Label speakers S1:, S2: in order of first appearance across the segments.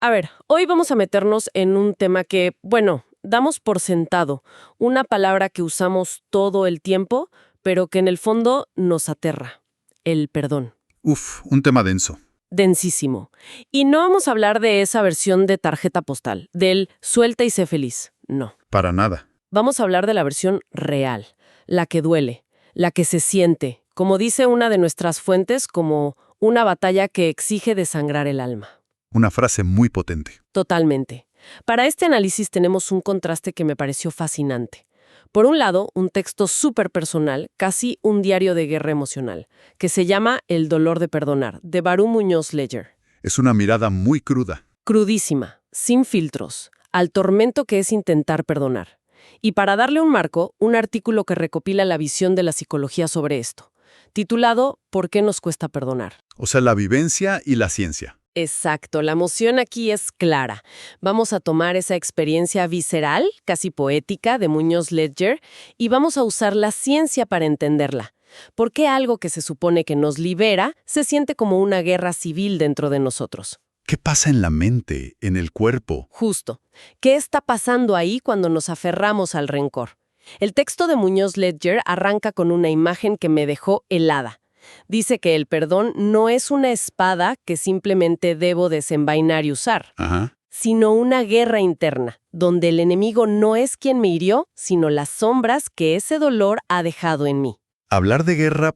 S1: A ver, hoy vamos a meternos en un tema que, bueno, damos por sentado, una palabra que usamos todo el tiempo, pero que en el fondo nos aterra, el perdón.
S2: Uf, un tema denso.
S1: Densísimo. Y no vamos a hablar de esa versión de tarjeta postal, del suelta y sé feliz, no.
S2: Para nada.
S1: Vamos a hablar de la versión real, la que duele, la que se siente, como dice una de nuestras fuentes, como una batalla que exige desangrar el alma.
S2: Una frase muy potente.
S1: Totalmente. Para este análisis tenemos un contraste que me pareció fascinante. Por un lado, un texto súper personal, casi un diario de guerra emocional, que se llama El dolor de perdonar, de Barú Muñoz Ledger.
S2: Es una mirada muy cruda.
S1: Crudísima, sin filtros, al tormento que es intentar perdonar. Y para darle un marco, un artículo que recopila la visión de la psicología sobre esto, titulado ¿Por qué nos cuesta perdonar?
S2: O sea, la vivencia y la ciencia.
S1: Exacto, la emoción aquí es clara. Vamos a tomar esa experiencia visceral, casi poética, de Muñoz Ledger, y vamos a usar la ciencia para entenderla. ¿Por qué algo que se supone que nos libera se siente como una guerra civil dentro de nosotros?
S2: ¿Qué pasa en la mente, en el cuerpo?
S1: Justo. ¿Qué está pasando ahí cuando nos aferramos al rencor? El texto de Muñoz Ledger arranca con una imagen que me dejó helada. Dice que el perdón no es una espada que simplemente debo desenvainar y usar,
S2: Ajá.
S1: sino una guerra interna, donde el enemigo no es quien me hirió, sino las sombras que ese dolor ha dejado en mí.
S2: Hablar de guerra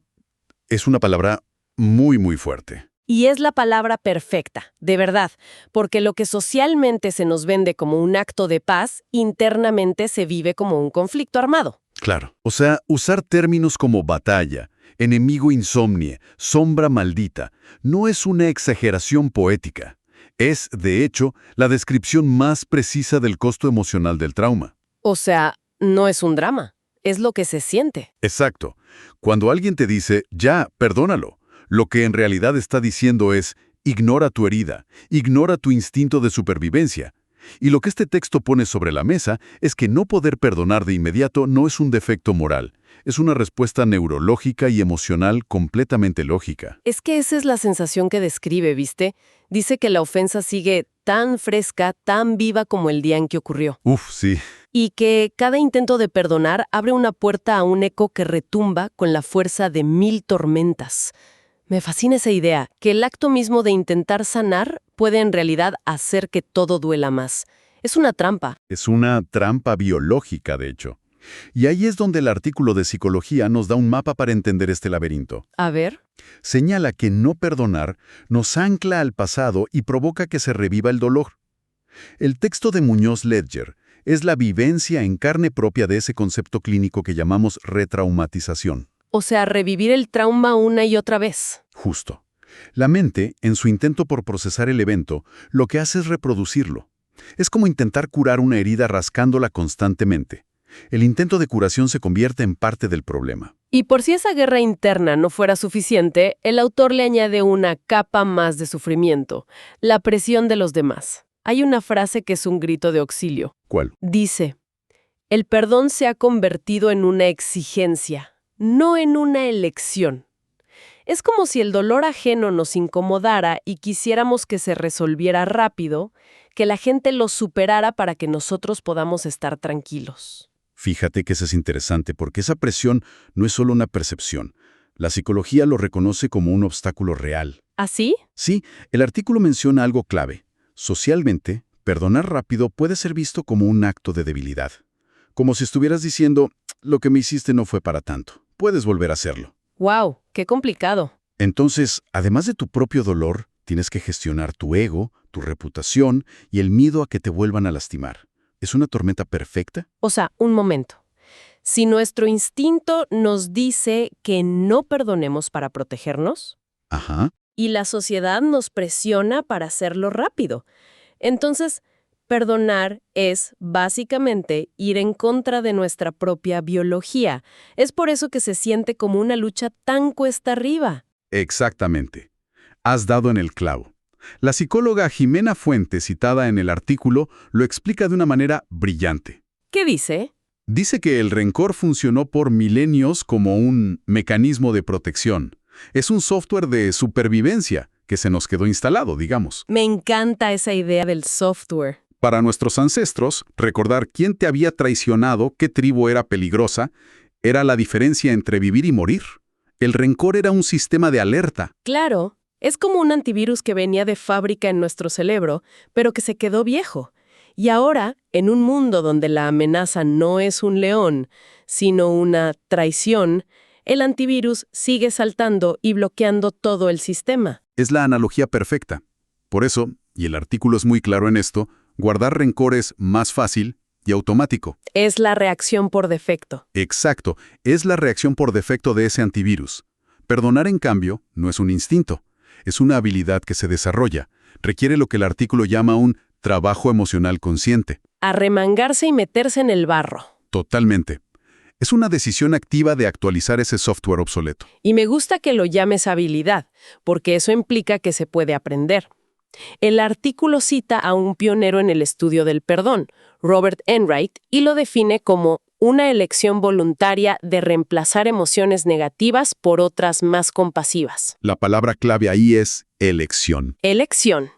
S2: es una palabra muy, muy fuerte.
S1: Y es la palabra perfecta, de verdad, porque lo que socialmente se nos vende como un acto de paz, internamente se vive como un conflicto armado.
S2: Claro. O sea, usar términos como batalla, enemigo insomnie, sombra maldita, no es una exageración poética. Es, de hecho, la descripción más precisa del costo emocional del trauma.
S1: O sea, no es un drama, es lo que se siente.
S2: Exacto. Cuando alguien te dice, ya, perdónalo, lo que en realidad está diciendo es, ignora tu herida, ignora tu instinto de supervivencia. Y lo que este texto pone sobre la mesa es que no poder perdonar de inmediato no es un defecto moral, es una respuesta neurológica y emocional completamente lógica.
S1: Es que esa es la sensación que describe, ¿viste? Dice que la ofensa sigue tan fresca, tan viva como el día en que ocurrió.
S2: Uf, sí.
S1: Y que cada intento de perdonar abre una puerta a un eco que retumba con la fuerza de 1000 tormentas. Me fascina esa idea, que el acto mismo de intentar sanar puede en realidad hacer que todo duela más. Es una trampa.
S2: Es una trampa biológica, de hecho. Y ahí es donde el artículo de psicología nos da un mapa para entender este laberinto.
S1: A ver.
S2: Señala que no perdonar nos ancla al pasado y provoca que se reviva el dolor. El texto de Muñoz Ledger es la vivencia en carne propia de ese concepto clínico que llamamos retraumatización.
S1: O sea, revivir el trauma una y otra vez.
S2: Justo. La mente, en su intento por procesar el evento, lo que hace es reproducirlo. Es como intentar curar una herida rascándola constantemente. El intento de curación se convierte en parte del problema.
S1: Y por si esa guerra interna no fuera suficiente, el autor le añade una capa más de sufrimiento, la presión de los demás. Hay una frase que es un grito de auxilio.
S2: ¿Cuál?
S1: Dice, el perdón se ha convertido en una exigencia, no en una elección. Es como si el dolor ajeno nos incomodara y quisiéramos que se resolviera rápido, que la gente lo superara para que nosotros podamos estar tranquilos.
S2: Fíjate que eso es interesante porque esa presión no es solo una percepción. La psicología lo reconoce como un obstáculo real.
S1: ¿Así?
S2: Sí, el artículo menciona algo clave. Socialmente, perdonar rápido puede ser visto como un acto de debilidad. Como si estuvieras diciendo, lo que me hiciste no fue para tanto. Puedes volver a hacerlo.
S1: ¡Wow! ¡Qué complicado!
S2: Entonces, además de tu propio dolor, tienes que gestionar tu ego, tu reputación y el miedo a que te vuelvan a lastimar. ¿Es una tormenta perfecta?
S1: O sea, un momento. Si nuestro instinto nos dice que no perdonemos para protegernos,
S2: Ajá.
S1: y la sociedad nos presiona para hacerlo rápido, entonces perdonar es, básicamente, ir en contra de nuestra propia biología. Es por eso que se siente como una lucha tan cuesta arriba.
S2: Exactamente. Has dado en el clavo. La psicóloga Jimena Fuentes, citada en el artículo, lo explica de una manera brillante.
S1: ¿Qué dice?
S2: Dice que el rencor funcionó por milenios como un mecanismo de protección. Es un software de supervivencia que se nos quedó instalado, digamos.
S1: Me encanta esa idea del software.
S2: Para nuestros ancestros, recordar quién te había traicionado, qué tribu era peligrosa, era la diferencia entre vivir y morir. El rencor era un sistema de alerta.
S1: Claro, es como un antivirus que venía de fábrica en nuestro cerebro, pero que se quedó viejo. Y ahora, en un mundo donde la amenaza no es un león, sino una traición, el antivirus sigue saltando y bloqueando todo el sistema.
S2: Es la analogía perfecta. Por eso, y el artículo es muy claro en esto, guardar rencor es más fácil y automático.
S1: Es la reacción por defecto.
S2: Exacto, es la reacción por defecto de ese antivirus. Perdonar, en cambio, no es un instinto, es una habilidad que se desarrolla. Requiere lo que el artículo llama un trabajo emocional consciente.
S1: Arremangarse y meterse en el barro.
S2: Totalmente. Es una decisión activa de actualizar ese software obsoleto.
S1: Y me gusta que lo llames habilidad, porque eso implica que se puede aprender. El artículo cita a un pionero en el estudio del perdón, Robert Enright, y lo define como una elección voluntaria de reemplazar emociones negativas por otras más compasivas.
S2: La palabra clave ahí es elección.
S1: Elección.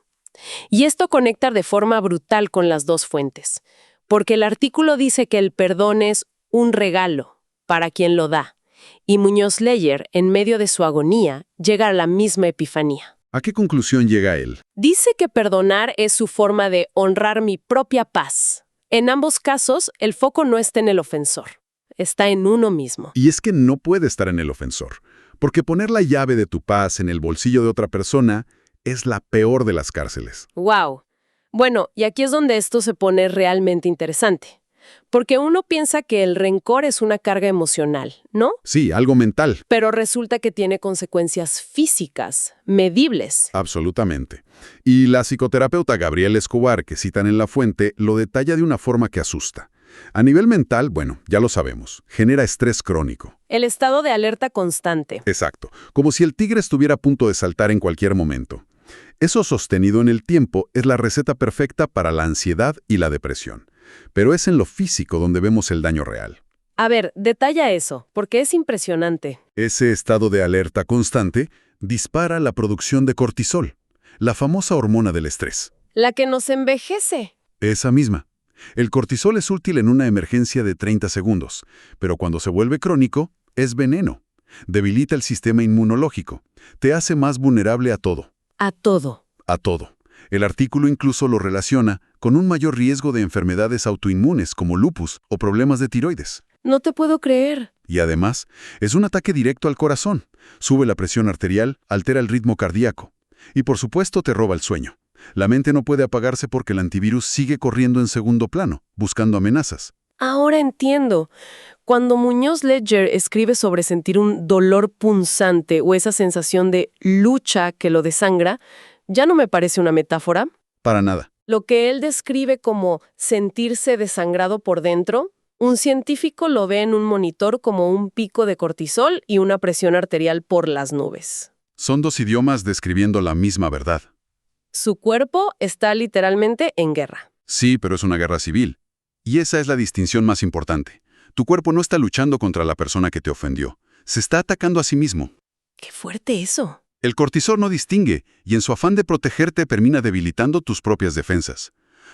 S1: Y esto conecta de forma brutal con las dos fuentes, porque el artículo dice que el perdón es un regalo para quien lo da, y Muñoz Leyer, en medio de su agonía, llega a la misma epifanía.
S2: ¿A qué conclusión llega él?
S1: Dice que perdonar es su forma de honrar mi propia paz. En ambos casos, el foco no está en el ofensor, está en uno mismo.
S2: Y es que no puede estar en el ofensor, porque poner la llave de tu paz en el bolsillo de otra persona es la peor de las cárceles.
S1: ¡Wow! Bueno, y aquí es donde esto se pone realmente interesante. Porque uno piensa que el rencor es una carga emocional, ¿no?
S2: Sí, algo mental.
S1: Pero resulta que tiene consecuencias físicas, medibles.
S2: Absolutamente. Y la psicoterapeuta Gabriela Escobar, que citan en la fuente, lo detalla de una forma que asusta. A nivel mental, bueno, ya lo sabemos, genera estrés crónico.
S1: El estado de alerta constante.
S2: Exacto, como si el tigre estuviera a punto de saltar en cualquier momento. Eso sostenido en el tiempo es la receta perfecta para la ansiedad y la depresión. Pero es en lo físico donde vemos el daño real.
S1: A ver, detalla eso, porque es impresionante.
S2: Ese estado de alerta constante dispara la producción de cortisol, la famosa hormona del estrés.
S1: La que nos envejece.
S2: Esa misma. El cortisol es útil en una emergencia de 30 segundos, pero cuando se vuelve crónico, es veneno. Debilita el sistema inmunológico. Te hace más vulnerable a todo.
S1: A todo.
S2: A todo. El artículo incluso lo relaciona con un mayor riesgo de enfermedades autoinmunes como lupus o problemas de tiroides.
S1: No te puedo creer.
S2: Y además, es un ataque directo al corazón. Sube la presión arterial, altera el ritmo cardíaco. Y por supuesto te roba el sueño. La mente no puede apagarse porque el antivirus sigue corriendo en segundo plano, buscando amenazas.
S1: Ahora entiendo. Cuando Muñoz Leyer escribe sobre sentir un dolor punzante o esa sensación de lucha que lo desangra, ya no me parece una metáfora.
S2: Para nada.
S1: Lo que él describe como sentirse desangrado por dentro, un científico lo ve en un monitor como un pico de cortisol y una presión arterial por las nubes.
S2: Son dos idiomas describiendo la misma verdad.
S1: Su cuerpo está literalmente en guerra.
S2: Sí, pero es una guerra civil. Y esa es la distinción más importante. Tu cuerpo no está luchando contra la persona que te ofendió. Se está atacando a sí mismo.
S1: ¡Qué fuerte eso!
S2: El cortisol no distingue, y en su afán de protegerte termina debilitando tus propias defensas.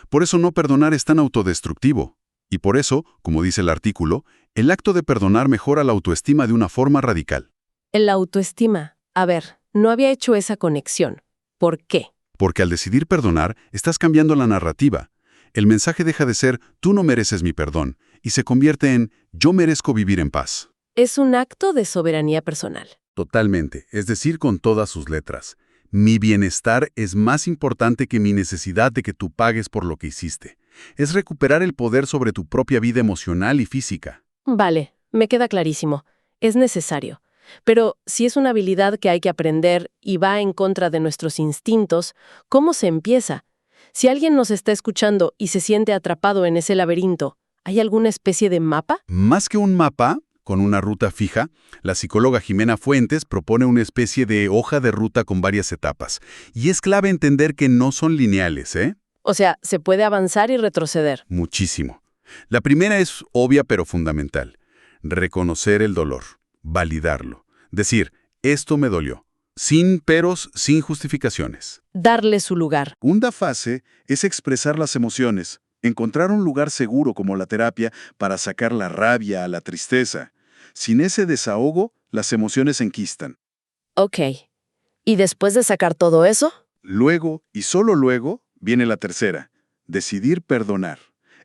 S2: Por eso no perdonar es tan autodestructivo. Y por eso, como dice el artículo, el acto de perdonar mejora la autoestima de una forma radical.
S1: La autoestima. A ver, no había hecho esa conexión. ¿Por qué?
S2: Porque al decidir perdonar, estás cambiando la narrativa. El mensaje deja de ser «tú no mereces mi perdón» y se convierte en «yo merezco vivir en paz».
S1: Es un acto de soberanía personal.
S2: Totalmente, es decir, con todas sus letras. Mi bienestar es más importante que mi necesidad de que tú pagues por lo que hiciste. Es recuperar el poder sobre tu propia vida emocional y física.
S1: Vale, me queda clarísimo. Es necesario. Pero si es una habilidad que hay que aprender y va en contra de nuestros instintos, ¿cómo se empieza? Si alguien nos está escuchando y se siente atrapado en ese laberinto, ¿hay alguna especie de mapa?
S2: Más que un mapa, con una ruta fija, la psicóloga Jimena Fuentes propone una especie de hoja de ruta con varias etapas. Y es clave entender que no son lineales, ¿eh?
S1: O sea, se puede avanzar y retroceder.
S2: Muchísimo. La primera es obvia pero fundamental. Reconocer el dolor, validarlo. Decir, esto me dolió. sin peros, sin justificaciones.
S1: Darle su lugar.
S3: Segunda fase es expresar las emociones, encontrar un lugar seguro como la terapia para sacar la rabia, la tristeza. Sin ese desahogo, las emociones se enquistan.
S1: Ok. ¿Y después de sacar todo eso?
S3: Luego, y solo luego, viene la tercera, decidir perdonar.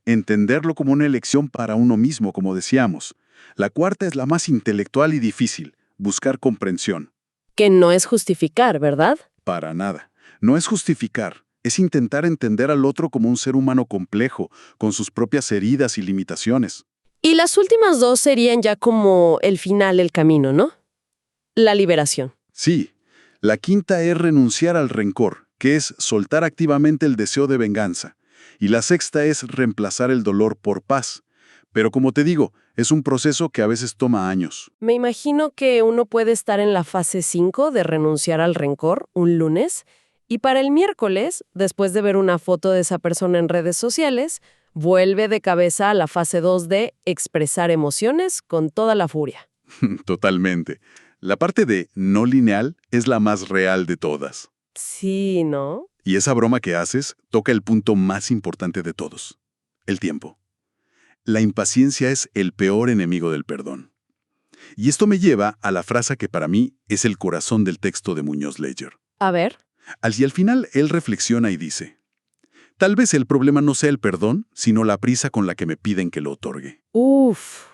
S3: Entenderlo como una elección para uno mismo, como decíamos. La cuarta es la más intelectual y difícil, buscar comprensión.
S1: Que no es justificar, ¿verdad?
S3: Para nada. No es justificar, es intentar entender al otro como un ser humano complejo, con sus propias heridas y limitaciones.
S1: Y las últimas dos serían ya como el final, el camino, ¿no? La liberación.
S3: Sí, la quinta es renunciar al rencor, que es soltar activamente el deseo de venganza. Y la sexta es reemplazar el dolor por paz. Pero como te digo, es un proceso que a veces toma años.
S1: Me imagino que uno puede estar en la fase 5 de renunciar al rencor un lunes y para el miércoles, después de ver una foto de esa persona en redes sociales, vuelve de cabeza a la fase 2 de expresar emociones con toda la furia.
S3: Totalmente. La parte de no lineal es la más real de todas.
S1: Sí, ¿no?
S3: Y esa broma que haces toca el punto más importante de todos, el tiempo. La impaciencia es el peor enemigo del perdón. Y esto me lleva a la frase que para mí es el corazón del texto de Muñoz Leyer.
S1: A ver.
S3: Al final él reflexiona y dice, tal vez el problema no sea el perdón, sino la prisa con la que me piden que lo otorgue.
S1: Uf,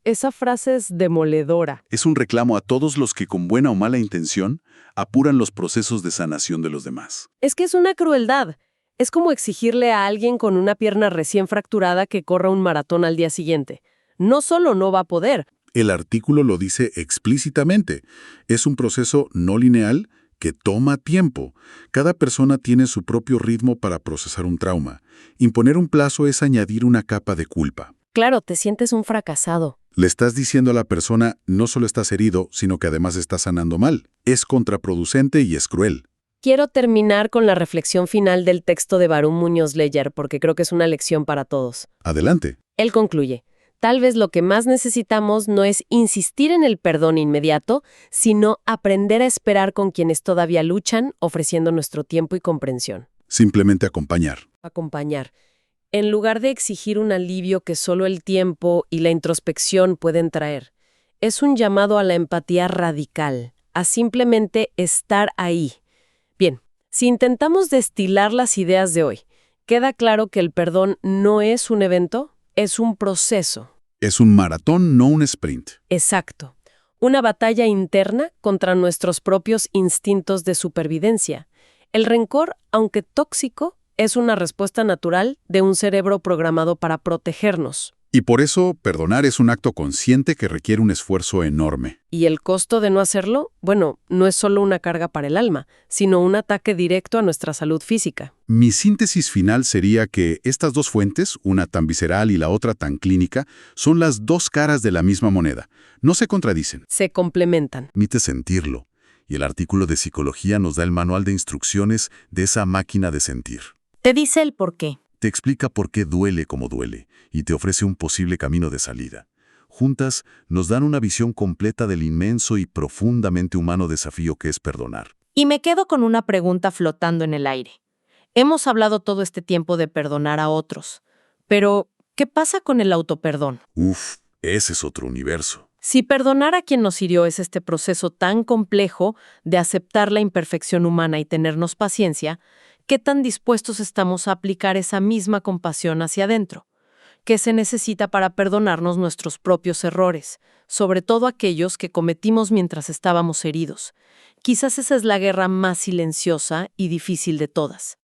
S1: esa frase es demoledora.
S3: Es un reclamo a todos los que con buena o mala intención apuran los procesos de sanación de los demás.
S1: Es que es una crueldad. Es como exigirle a alguien con una pierna recién fracturada que corra un maratón al día siguiente. No solo no va a poder.
S2: El artículo lo dice explícitamente. Es un proceso no lineal que toma tiempo. Cada persona tiene su propio ritmo para procesar un trauma. Imponer un plazo es añadir una capa de culpa.
S1: Claro, te sientes un fracasado.
S2: Le estás diciendo a la persona, no solo estás herido, sino que además estás sanando mal. Es contraproducente y es cruel.
S1: Quiero terminar con la reflexión final del texto de Barún Muñoz Leyer, porque creo que es una lección para todos.
S2: Adelante.
S1: Él concluye, tal vez lo que más necesitamos no es insistir en el perdón inmediato, sino aprender a esperar con quienes todavía luchan, ofreciendo nuestro tiempo y comprensión.
S2: Simplemente acompañar.
S1: Acompañar. En lugar de exigir un alivio que solo el tiempo y la introspección pueden traer, es un llamado a la empatía radical, a simplemente estar ahí. Bien, si intentamos destilar las ideas de hoy, queda claro que el perdón no es un evento, es un proceso.
S2: Es un maratón, no un sprint.
S1: Exacto. Una batalla interna contra nuestros propios instintos de supervivencia. El rencor, aunque tóxico, es una respuesta natural de un cerebro programado para protegernos.
S2: Y por eso, perdonar es un acto consciente que requiere un esfuerzo enorme.
S1: ¿Y el costo de no hacerlo? Bueno, no es solo una carga para el alma, sino un ataque directo a nuestra salud física.
S2: Mi síntesis final sería que estas dos fuentes, una tan visceral y la otra tan clínica, son las dos caras de la misma moneda. No se contradicen.
S1: Se complementan.
S2: Permite sentirlo. Y el artículo de psicología nos da el manual de instrucciones de esa máquina de sentir.
S4: Te dice el por qué.
S2: Te explica por qué duele como duele y te ofrece un posible camino de salida. Juntas, nos dan una visión completa del inmenso y profundamente humano desafío que es perdonar.
S4: Y me quedo con una pregunta flotando en el aire. Hemos hablado todo este tiempo de perdonar a otros, pero ¿qué pasa con el autoperdón?
S2: Uf, ese es otro universo.
S4: Si perdonar a quien nos hirió es este proceso tan complejo de aceptar la imperfección humana y tenernos paciencia, ¿qué tan dispuestos estamos a aplicar esa misma compasión hacia adentro? ¿Qué se necesita para perdonarnos nuestros propios errores, sobre todo aquellos que cometimos mientras estábamos heridos? Quizás esa es la guerra más silenciosa y difícil de todas.